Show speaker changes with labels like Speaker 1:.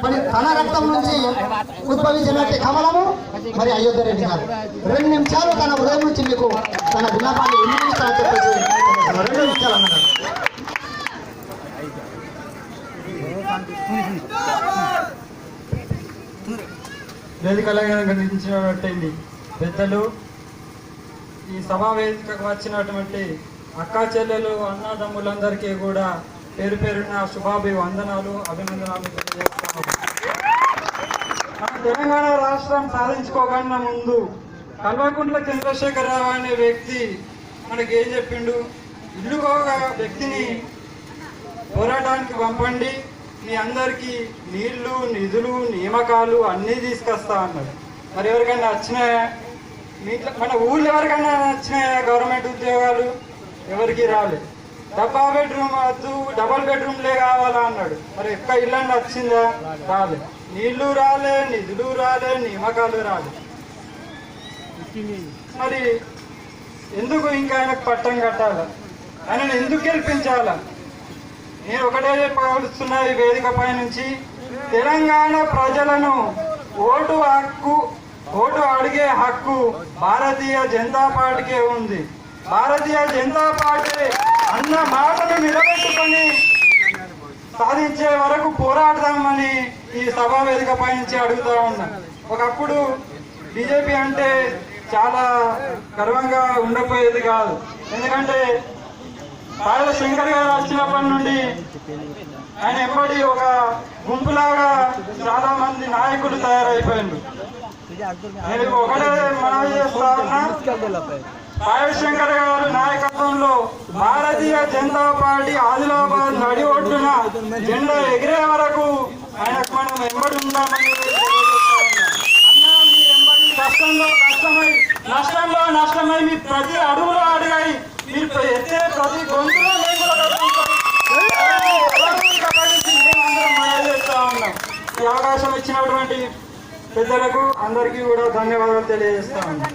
Speaker 1: మరి తన రక్తం నుంచి ఉద్భవించినట్టు కమలము మరి అయోధ్య రెడ్డి గారు 2 నిమిషాలు తన హృదయం నుంచి మీకు తన విన్నపాన్ని వినిపిస్తానని చెప్పేసి 2 నిమిషాలు అన్నారు.
Speaker 2: వేదికలుగా కనిపించినటువంటి పెద్దలు, ఈ సభా వేదికకు వచ్చినటువంటి అక్కా చెల్లెలు అన్నదమ్ములందరికీ కూడా పేరు పేరున శుభాభివందనాలు అభినందనాలు తెలియజేస్తాను. మన తెలంగాణ రాష్ట్రం సాధించుకోకన్నా ముందు కల్వకుంట్ల చంద్రశేఖరరావు అనే వ్యక్తి మనకి ఏం చెప్పిండు, ఇల్లుగా వ్యక్తిని పోరాటానికి పంపండి, మీ అందరికీ నీళ్లు నిధులు నియామకాలు అన్నీ తీసుకొస్తా అన్నాడు. మరి ఎవరికైనా వచ్చినాయా? మన ఊళ్ళో ఎవరికైనా వచ్చినాయా గవర్నమెంట్ ఉద్యోగాలు? ఎవరికి రాలేదు. డబల్ బెడ్రూమ్లే కావాలా అన్నాడు. మరి ఎక్క ఇల్లు వచ్చిందా? రాలే. నీళ్లు రాలే, నిధులు రాలే, నియామకాలు రాలే. మరి ఎందుకు ఇంకా ఆయనకు పట్టం కట్టాలా? ఆయనను ఎందుకు గెలిపించాలా? నేను ఒకటే చెప్పగలుస్తున్నా ఈ వేదిక పై నుంచి, తెలంగాణ ప్రజలను ఓటు అడిగే హక్కు భారతీయ జనతా పార్టీకే ఉంది. భారతీయ జనతా పార్టీ అన్న మాటను నిలబెట్టుకొని సాధించే వరకు పోరాడదామని ఈ సభా వేదిక పై నుంచి అడుగుతా ఉన్నా. ఒకప్పుడు బీజేపీ అంటే చాలా గర్వంగా ఉండకపోయేది కాదు. ఎందుకంటే పాయల శంకర్ గారు వచ్చినప్పటి నుండి ఆయన ఎంబడి ఒక గుంపులాగా చాలా మంది నాయకులు తయారైపోయింది. నేను ఒకటే మనవి చేస్తా ఉన్నా, పాయల శంకర్ గారి నాయకత్వంలో భారతీయ జనతా పార్టీ ఆదిలాబాద్ నడి ఒడ్డున జెండా ఎగిరే వరకు ఆయనకు మనం ఎంబడి ఉందామని అన్నా. మీ ఎంబడి నష్టంలో నష్టమై మీ ప్రతి అడుగులో అడిగాయి మీరు ఎత్తే ప్రతి గొంతులో చేస్తా ఉన్నాం. ఈ అవకాశం ఇచ్చినటువంటి పెద్దలకు అందరికీ కూడా ధన్యవాదాలు తెలియజేస్తా ఉన్నాం.